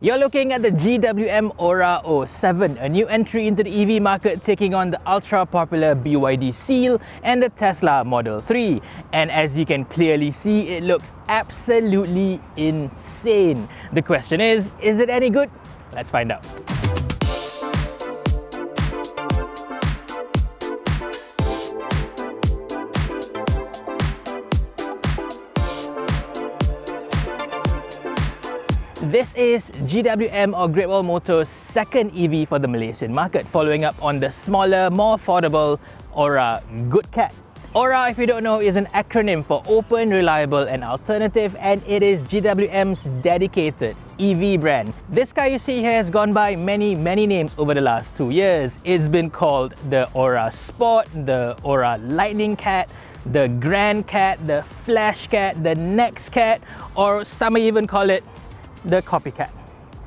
You're looking at the GWM Ora 07, a new entry into the EV market taking on the ultra-popular BYD Seal and the Tesla Model 3. And as you can clearly see, it looks absolutely insane. The question is it any good? Let's find out. This is GWM or Great Wall Motors' second EV for the Malaysian market, following up on the smaller, more affordable Ora Good Cat. Ora, if you don't know, is an acronym for Open, Reliable and Alternative, and it is GWM's dedicated EV brand. This car you see here has gone by many names over the last 2 years. It's been called the Ora Sport, the Ora Lightning Cat, the Grand Cat, the Flash Cat, the Next Cat, or some may even call it the copycat.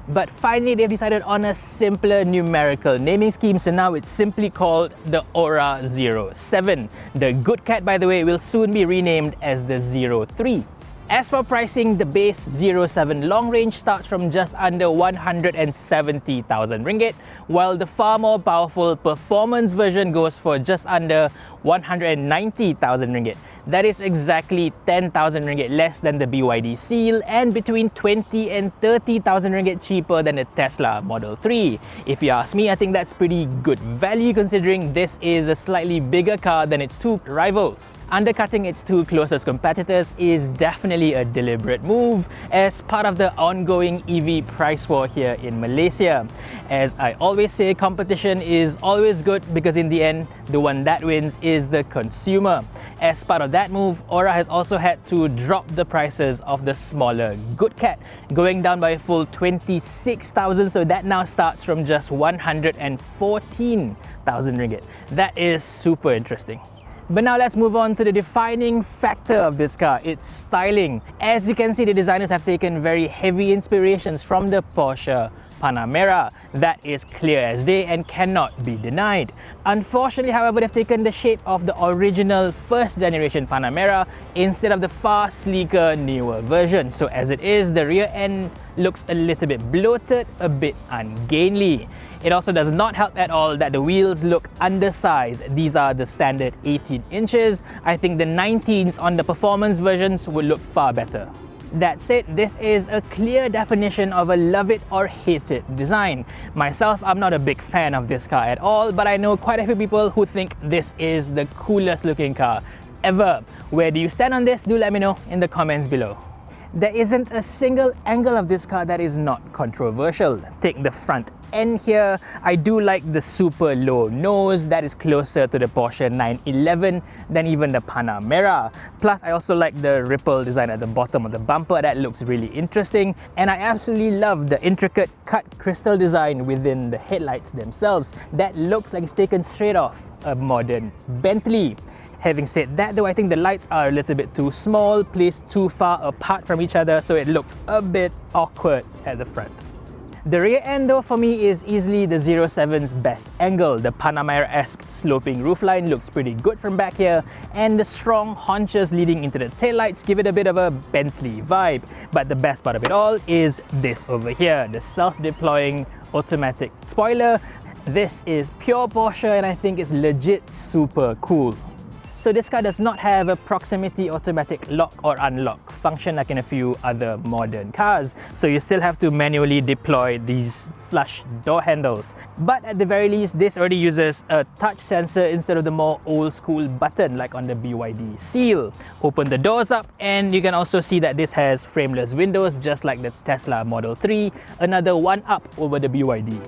But finally they've decided on a simpler numerical naming scheme, so now it's simply called the Ora 07. The Good Cat, by the way, will soon be renamed as the 03. As for pricing, the base 07 long range starts from just under 170,000 ringgit, while the far more powerful performance version goes for just under 190,000 ringgit. That is exactly 10,000 ringgit less than the BYD Seal and between 20 and 30,000 ringgit cheaper than the Tesla Model 3. If you ask me, I think that's pretty good value considering this is a slightly bigger car than its two rivals. Undercutting its two closest competitors is definitely a deliberate move as part of the ongoing EV price war here in Malaysia. As I always say, competition is always good because in the end, the one that wins is the consumer. As part of that move, Ora has also had to drop the prices of the smaller Good Cat, going down by a full 26,000, so that now starts from just 114,000 ringgit. That is super interesting. But now let's move on to the defining factor of this car, its styling. As you can see, the designers have taken very heavy inspirations from the Porsche Panamera. That is clear as day and cannot be denied. Unfortunately, however, they've taken the shape of the original first generation Panamera instead of the far sleeker newer version. So as it is, the rear end looks a little bit bloated, a bit ungainly. It also does not help at all that the wheels look undersized. These are the standard 18 inches. I think the 19s on the performance versions would look far better. That said, this is a clear definition of a love it or hate it design. Myself, I'm not a big fan of this car at all, but I know quite a few people who think this is the coolest looking car ever. Where do you stand on this? Do let me know in the comments below. There isn't a single angle of this car that is not controversial. Take the front end here. I do like the super low nose that is closer to the Porsche 911 than even the Panamera. Plus, I also like the ripple design at the bottom of the bumper. That looks really interesting. And I absolutely love the intricate cut crystal design within the headlights themselves. That looks like it's taken straight off a modern Bentley. Having said that though, I think the lights are a little bit too small, placed too far apart from each other, so it looks a bit awkward at the front. The rear end though for me is easily the 07's best angle. The Panamera-esque sloping roofline looks pretty good from back here, and the strong haunches leading into the taillights give it a bit of a Bentley vibe. But the best part of it all is this over here, the self-deploying automatic spoiler. This is pure Porsche and I think it's legit super cool. So this car does not have a proximity automatic lock or unlock function like in a few other modern cars. So you still have to manually deploy these flush door handles. But at the very least, this already uses a touch sensor instead of the more old school button like on the BYD Seal. Open the doors up and you can also see that this has frameless windows just like the Tesla Model 3, another one up over the BYD.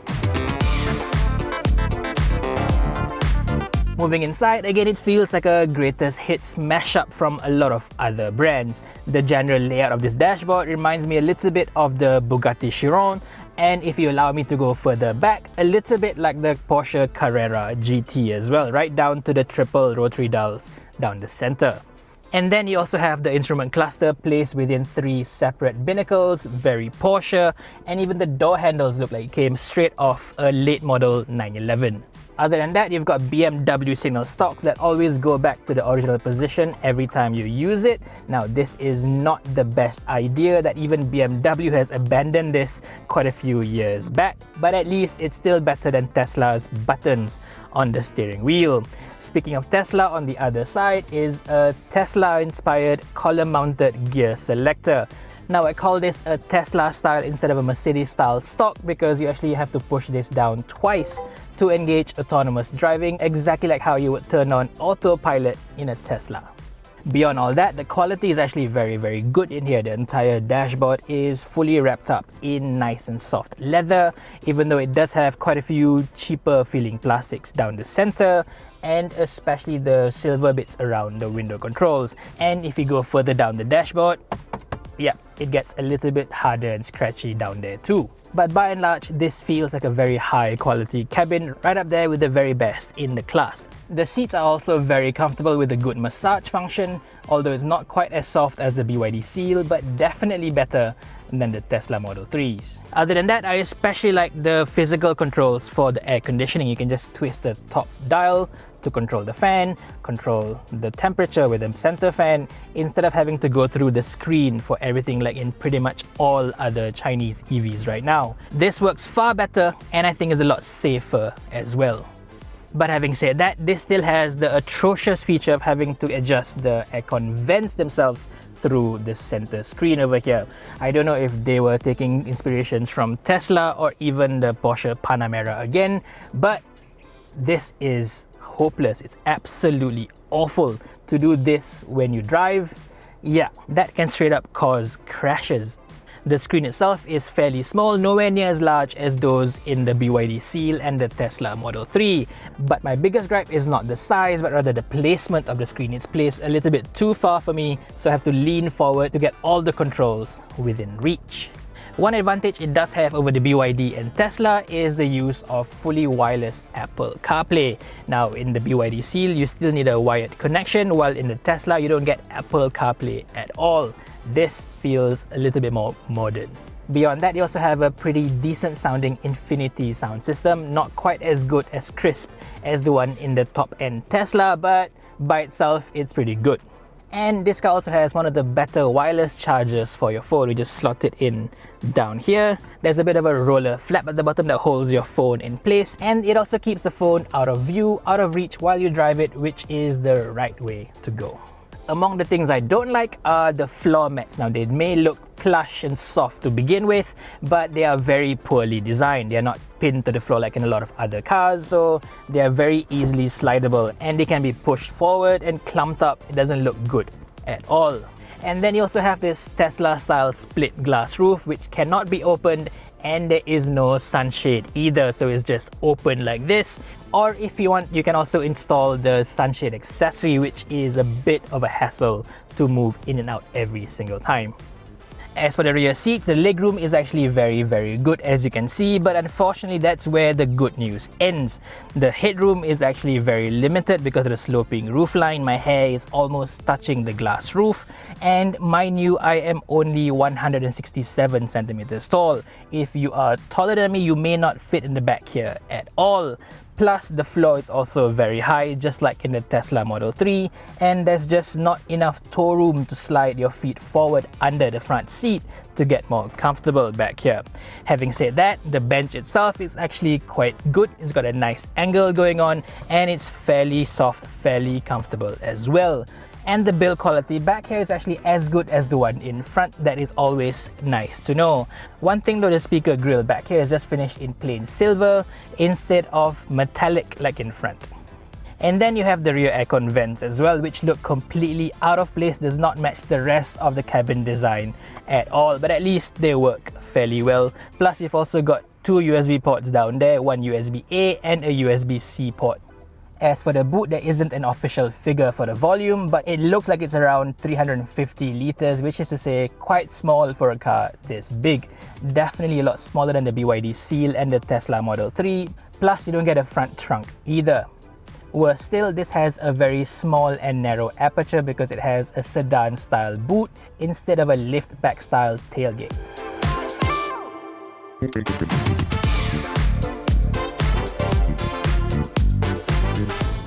Moving inside, again it feels like a greatest hits mashup from a lot of other brands. The general layout of this dashboard reminds me a little bit of the Bugatti Chiron, and if you allow me to go further back, a little bit like the Porsche Carrera GT as well, right down to the triple rotary dials down the center. And then you also have the instrument cluster placed within 3 separate binnacles, very Porsche, and even the door handles look like it came straight off a late model 911. Other than that, you've got BMW signal stocks that always go back to the original position every time you use it. Now, this is not the best idea that even BMW has abandoned this quite a few years back, but at least it's still better than Tesla's buttons on the steering wheel. Speaking of Tesla, on the other side is a Tesla-inspired column-mounted gear selector. Now, I call this a Tesla style instead of a Mercedes style stock because you actually have to push this down twice to engage autonomous driving, exactly like how you would turn on autopilot in a Tesla. Beyond all that, the quality is actually very good in here. The entire dashboard is fully wrapped up in nice and soft leather, even though it does have quite a few cheaper feeling plastics down the center, and especially the silver bits around the window controls. And if you go further down the dashboard, yeah, it gets a little bit harder and scratchy down there too. But by and large, this feels like a very high quality cabin, right up there with the very best in the class. The seats are also very comfortable with a good massage function, although it's not quite as soft as the BYD Seal, but definitely better than the Tesla Model 3s. Other than that, I especially like the physical controls for the air conditioning. You can just twist the top dial to control the fan, control the temperature with the center fan, instead of having to go through the screen for everything like in pretty much all other Chinese EVs right now. This works far better and I think is a lot safer as well. But having said that, this still has the atrocious feature of having to adjust the aircon vents themselves through the center screen over here. I don't know if they were taking inspirations from Tesla or even the Porsche Panamera again, but this is hopeless. It's absolutely awful to do this when you drive. Yeah, that can straight up cause crashes. The screen itself is fairly small, nowhere near as large as those in the BYD Seal and the Tesla Model 3. But my biggest gripe is not the size, but rather the placement of the screen. It's placed a little bit too far for me, so I have to lean forward to get all the controls within reach. One advantage it does have over the BYD and Tesla is the use of fully wireless Apple CarPlay. Now, in the BYD Seal, you still need a wired connection, while in the Tesla, you don't get Apple CarPlay at all. This feels a little bit more modern. Beyond that, you also have a pretty decent sounding Infinity sound system, not quite as good as crisp as the one in the top-end Tesla, but by itself, it's pretty good. And this car also has one of the better wireless chargers for your phone. You just slot it in down here. There's a bit of a roller flap at the bottom that holds your phone in place, and it also keeps the phone out of view, out of reach while you drive it, which is the right way to go. Among the things I don't like are the floor mats. Now, they may look plush and soft to begin with, but they are very poorly designed. They are not pinned to the floor like in a lot of other cars, so they are very easily slidable and they can be pushed forward and clumped up. It doesn't look good at all. And then you also have this Tesla style split glass roof which cannot be opened, and there is no sunshade either, so it's just open like this. Or if you want, you can also install the sunshade accessory, which is a bit of a hassle to move in and out every single time. As for the rear seats, the legroom is actually very good, as you can see, but unfortunately that's where the good news ends. The headroom is actually very limited because of the sloping roofline. My hair is almost touching the glass roof, and mind you, I am only 167 centimeters tall. If you are taller than me, you may not fit in the back here at all. Plus, the floor is also very high, just like in the Tesla Model 3, and there's just not enough toe room to slide your feet forward under the front seat to get more comfortable back here. Having said that, the bench itself is actually quite good. It's got a nice angle going on, and it's fairly soft, fairly comfortable as well. And the build quality back here is actually as good as the one in front. That is always nice to know. One thing though, the speaker grille back here is just finished in plain silver instead of metallic like in front. And then you have the rear aircon vents as well, which look completely out of place, does not match the rest of the cabin design at all, but at least they work fairly well. Plus, you've also got two USB ports down there, one USB-A and a USB-C port. As for the boot, there isn't an official figure for the volume, but it looks like it's around 350 liters, which is to say quite small for a car this big. Definitely a lot smaller than the BYD Seal and the Tesla Model 3. Plus, you don't get a front trunk either. Worse still, this has a very small and narrow aperture because it has a sedan style boot instead of a lift back style tailgate.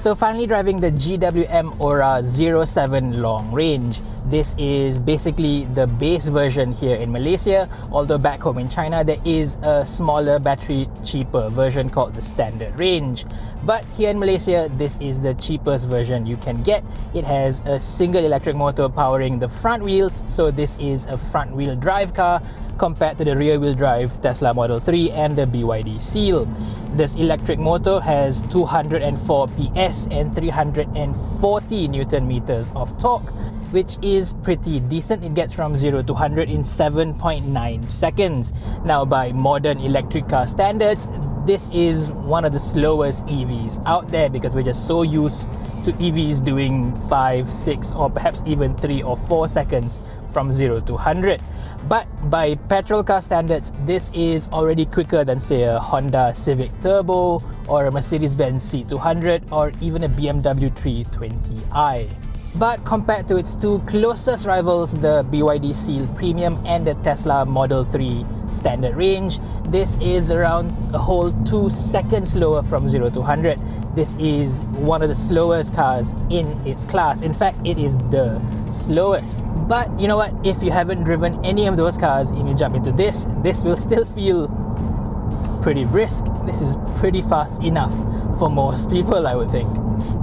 So finally driving the GWM Ora 07 long range. This is basically the base version here in Malaysia, although back home in China there is a smaller battery cheaper version called the standard range. But here in Malaysia this is the cheapest version you can get. It has a single electric motor powering the front wheels, so this is a front wheel drive car compared to the rear wheel drive Tesla Model 3 and the BYD Seal. This electric motor has 204 PS and 340 Newton meters of torque, which is pretty decent. It gets from 0 to 100 in 7.9 seconds. Now by modern electric car standards, this is one of the slowest EVs out there because we're just so used to EVs doing 5, 6 or perhaps even 3 or 4 seconds from 0 to 100. But by petrol car standards, this is already quicker than say a Honda Civic Turbo or a Mercedes-Benz C200 or even a BMW 320i. But compared to its two closest rivals, the BYD Seal Premium and the Tesla Model 3 standard range, this is around a whole 2 seconds slower from 0 to 100. This is one of the slowest cars in its class. In fact, it is the slowest. But you know what? If you haven't driven any of those cars and you jump into this will still feel pretty brisk. This is pretty fast enough for most people, I would think.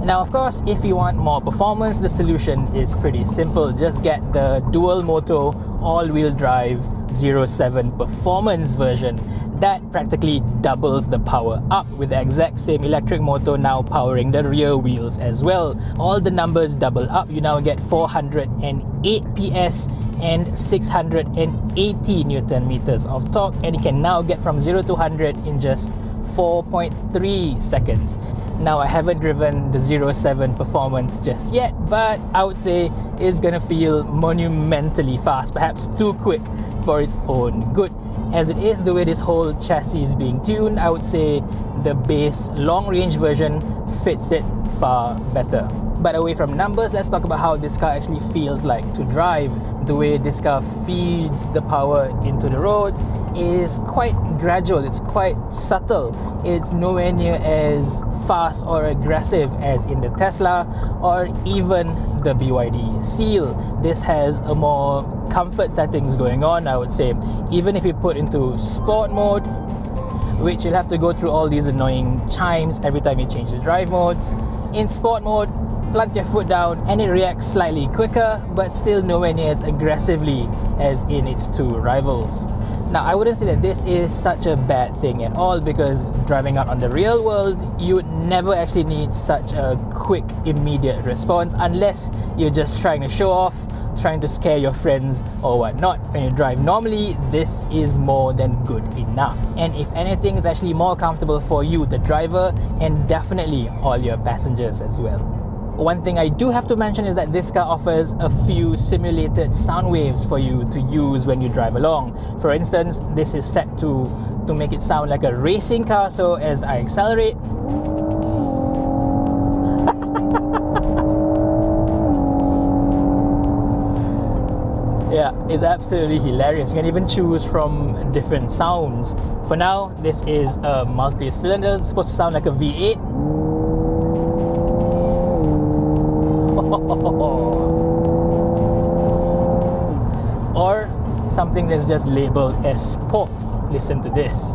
Now, of course, if you want more performance, the solution is pretty simple. Just get the dual motor all-wheel drive 07 performance version. That practically doubles the power up with the exact same electric motor now powering the rear wheels as well. All the numbers double up. You now get 408 PS and 680 Newton meters of torque, and you can now get from 0 to 100 in just 4.3 seconds. Now, I haven't driven the 07 performance just yet, but I would say it's gonna feel monumentally fast, perhaps too quick for its own good. As it is, the way this whole chassis is being tuned, I would say the base long-range version fits it far better. But away from numbers, let's talk about how this car actually feels like to drive. The way this car feeds the power into the roads is quite gradual, it's quite subtle. It's nowhere near as fast or aggressive as in the Tesla or even the BYD Seal. This has a more comfort settings going on, I would say. Even if you put into sport mode, which you'll have to go through all these annoying chimes every time you change the drive modes. In sport mode, plunk your foot down and it reacts slightly quicker, but still nowhere near as aggressively as in its two rivals. Now, I wouldn't say that this is such a bad thing at all, because driving out on the real world, you would never actually need such a quick, immediate response unless you're just trying to show off, trying to scare your friends or whatnot. When you drive normally, this is more than good enough. And if anything, it's actually more comfortable for you, the driver, and definitely all your passengers as well. One thing I do have to mention is that this car offers a few simulated sound waves for you to use when you drive along. For instance, this is set to make it sound like a racing car, so as I accelerate, yeah, it's absolutely hilarious. You can even choose from different sounds. For now, this is a multi-cylinder. It's supposed to sound like a V8. Or something that's just labeled as sport. Listen to this.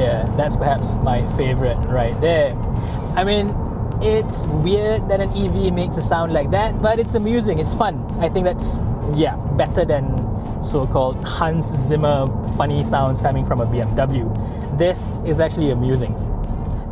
Yeah, that's perhaps my favorite right there. I mean, it's weird that an EV makes a sound like that, but it's amusing, it's fun. I think that's, yeah, better than so-called Hans Zimmer funny sounds coming from a BMW. This is actually amusing.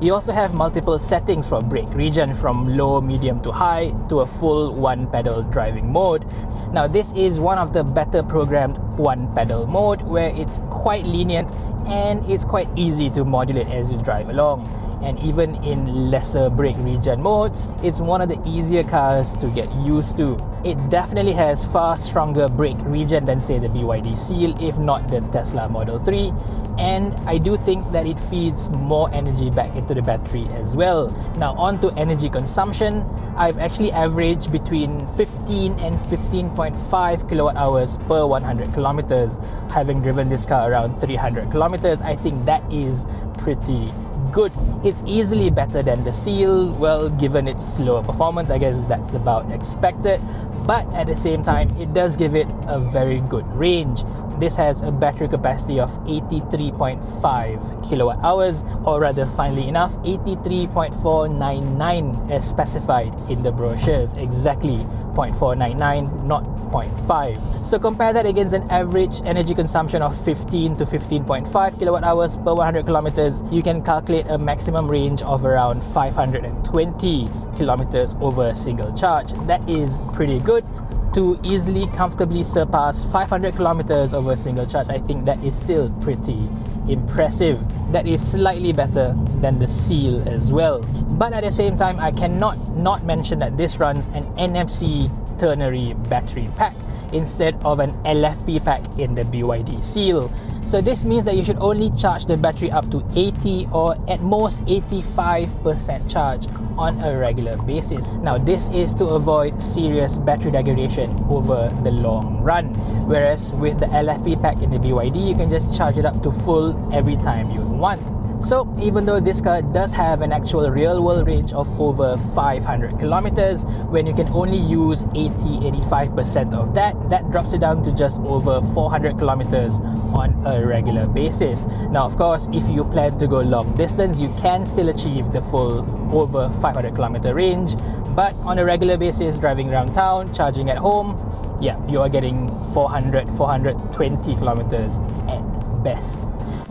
You also have multiple settings for brake region, from low, medium to high to a full one-pedal driving mode. Now, this is one of the better programmed one-pedal mode where it's quite lenient and it's quite easy to modulate as you drive along. And even in lesser brake region modes, it's one of the easier cars to get used to. It definitely has far stronger brake region than say the BYD Seal, if not the Tesla Model 3. And I do think that it feeds more energy back into the battery as well. Now, on to energy consumption, I've actually averaged between 15 and 15.5 kilowatt hours per 100 kilometers. Having driven this car around 300 kilometers, I think that is pretty good. It's easily better than the Seal. Well, given its slower performance, I guess that's about expected. But at the same time, it does give it a very good range. This has a battery capacity of 83.5 kilowatt hours, or rather, funnily enough, 83.499 as specified in the brochures. Exactly 0.499, not 0.5. So compare that against an average energy consumption of 15 to 15.5 kilowatt hours per 100 kilometers. You can calculate a maximum range of around 520 kilometers over a single charge. That is pretty good. To easily, comfortably surpass 500 kilometers over a single charge, I think that is still pretty impressive. That is slightly better than the Seal as well. But at the same time, I cannot not mention that this runs an NFC ternary battery pack instead of an LFP pack in the BYD Seal. So this means that you should only charge the battery up to 80 or at most 85% charge on a regular basis. Now this is to avoid serious battery degradation over the long run, whereas with the LFP pack in the BYD, you can just charge it up to full every time you want. So even though this car does have an actual real-world range of over 500 kilometers, when you can only use 80-85% of that drops it down to just over 400 kilometers on a regular basis. Now of course, if you plan to go long distance, you can still achieve the full over 500 kilometer range, but on a regular basis, driving around town, charging at home, yeah, you are getting 420 kilometers at best.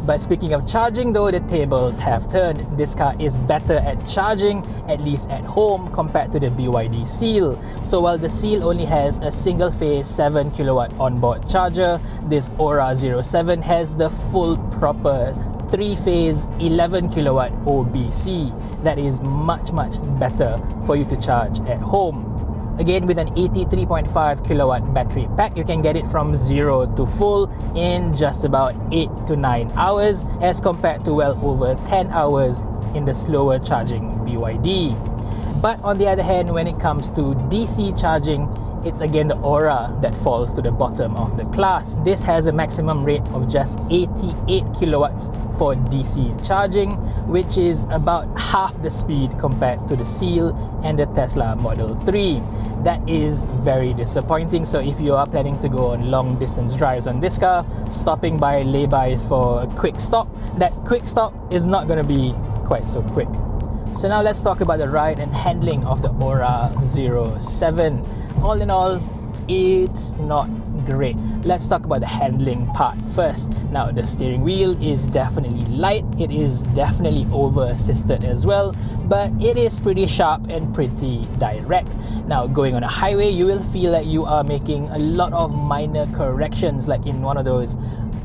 But speaking of charging though, the tables have turned. This car is better at charging, at least at home, compared to the BYD Seal. So while the Seal only has a single phase 7 kilowatt onboard charger, this Ora 07 has the full proper 3-phase 11 kilowatt OBC. That is much better for you to charge at home. Again, with an 83.5 kilowatt battery pack, you can get it from 0 to full in just about 8 to 9 hours, as compared to well over 10 hours in the slower charging BYD. But on the other hand, when it comes to DC charging, it's again the Ora that falls to the bottom of the class. This has a maximum rate of just 88 kilowatts for DC charging, which is about half the speed compared to the Seal and the Tesla Model 3. That is very disappointing. So if you are planning to go on long distance drives on this car, stopping by laybys for a quick stop, that quick stop is not going to be quite so quick. So now let's talk about the ride and handling of the Ora 07. All in all, it's not great. Let's talk about the handling part first. Now, the steering wheel is definitely light. It is definitely over-assisted as well, but it is pretty sharp and pretty direct. Now, going on a highway, you will feel like you are making a lot of minor corrections, like in one of those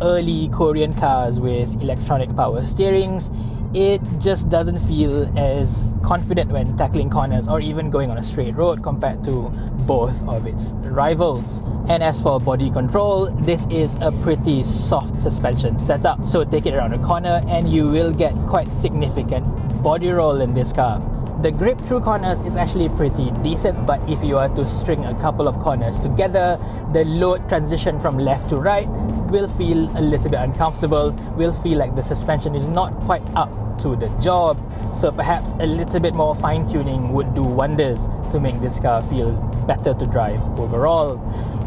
early Korean cars with electronic power steerings. It just doesn't feel as confident when tackling corners or even going on a straight road compared to both of its rivals. And as for body control, this is a pretty soft suspension setup, so take it around a corner and you will get quite significant body roll in this car. The grip through corners is actually pretty decent, but if you are to string a couple of corners together, the load transition from left to right will feel a little bit uncomfortable, will feel like the suspension is not quite up to the job. So perhaps a little bit more fine-tuning would do wonders to make this car feel better to drive overall.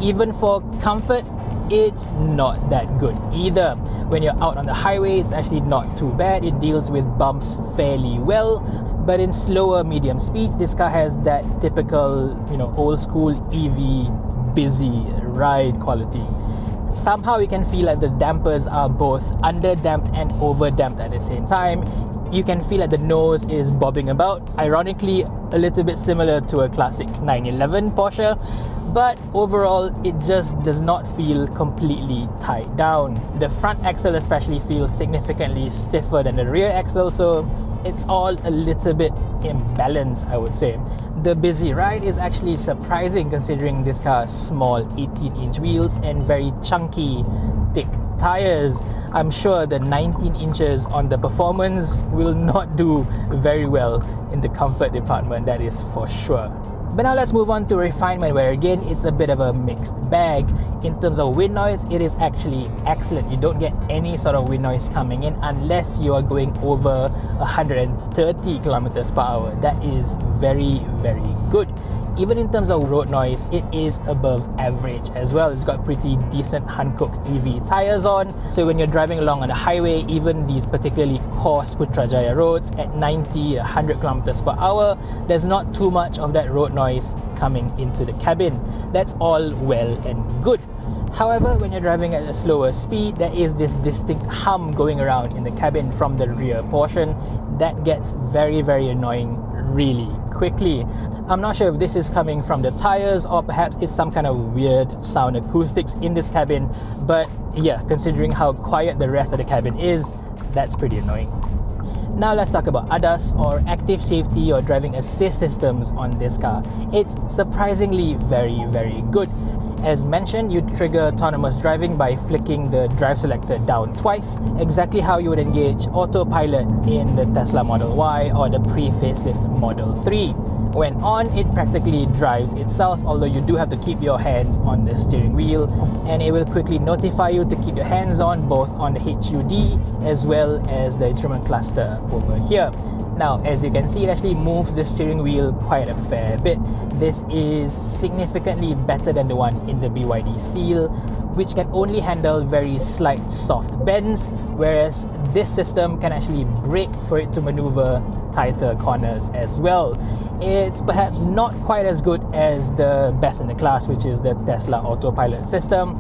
Even for comfort, it's not that good either. When you're out on the highway, it's actually not too bad. It deals with bumps fairly well, but in slower medium speeds, this car has that typical, old school EV busy ride quality. Somehow you can feel like the dampers are both under-damped and over-damped at the same time. You can feel like the nose is bobbing about, ironically a little bit similar to a classic 911 Porsche, but overall it just does not feel completely tied down. The front axle especially feels significantly stiffer than the rear axle, so it's all a little bit imbalanced, I would say. The busy ride is actually surprising considering this car's small 18-inch wheels and very chunky, thick tires. I'm sure the 19 inches on the performance will not do very well in the comfort department, that is for sure. But now let's move on to refinement, where again it's a bit of a mixed bag. In terms of wind noise, it is actually excellent. You don't get any sort of wind noise coming in unless you are going over 130 kilometers per hour. That is very, very good. Even in terms of road noise, it is above average as well. It's got pretty decent Hankook EV tires on, so when you're driving along on the highway, even these particularly coarse Putrajaya roads at 90, 100 kilometers per hour, there's not too much of that road noise coming into the cabin. That's all well and good. However, when you're driving at a slower speed, there is this distinct hum going around in the cabin from the rear portion that gets very, very annoying really quickly. I'm not sure if this is coming from the tires or perhaps it's some kind of weird sound acoustics in this cabin, but yeah, considering how quiet the rest of the cabin is, that's pretty annoying. Now let's talk about ADAS, or active safety or driving assist systems on this car. It's surprisingly very, very good. As mentioned, you trigger autonomous driving by flicking the drive selector down twice, exactly how you would engage autopilot in the Tesla Model Y or the pre-facelift Model 3. When on, it practically drives itself, although you do have to keep your hands on the steering wheel, and it will quickly notify you to keep your hands on both on the HUD as well as the instrument cluster over here. Now, as you can see, it actually moves the steering wheel quite a fair bit. This is significantly better than the one in the BYD Seal, which can only handle very slight soft bends, whereas this system can actually brake for it to maneuver tighter corners as well. It's perhaps not quite as good as the best in the class, which is the Tesla autopilot system,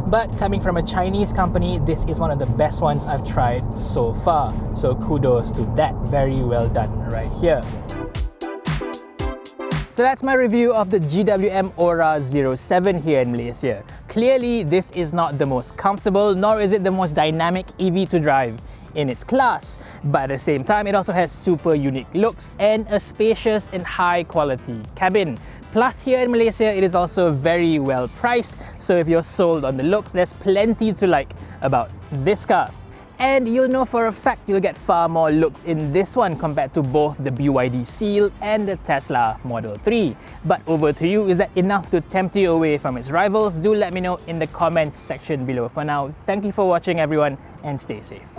but coming from a Chinese company, this is one of the best ones I've tried so far. So kudos to that, very well done right here. So that's my review of the GWM Ora 07 here in Malaysia. Clearly, this is not the most comfortable, nor is it the most dynamic EV to drive in its class, but at the same time it also has super unique looks and a spacious and high quality cabin. Plus, here in Malaysia it is also very well priced, so if you're sold on the looks, there's plenty to like about this car. And you'll know for a fact you'll get far more looks in this one compared to both the BYD Seal and the Tesla Model 3. But over to you, is that enough to tempt you away from its rivals? Do let me know in the comments section below. For now, thank you for watching everyone, and stay safe.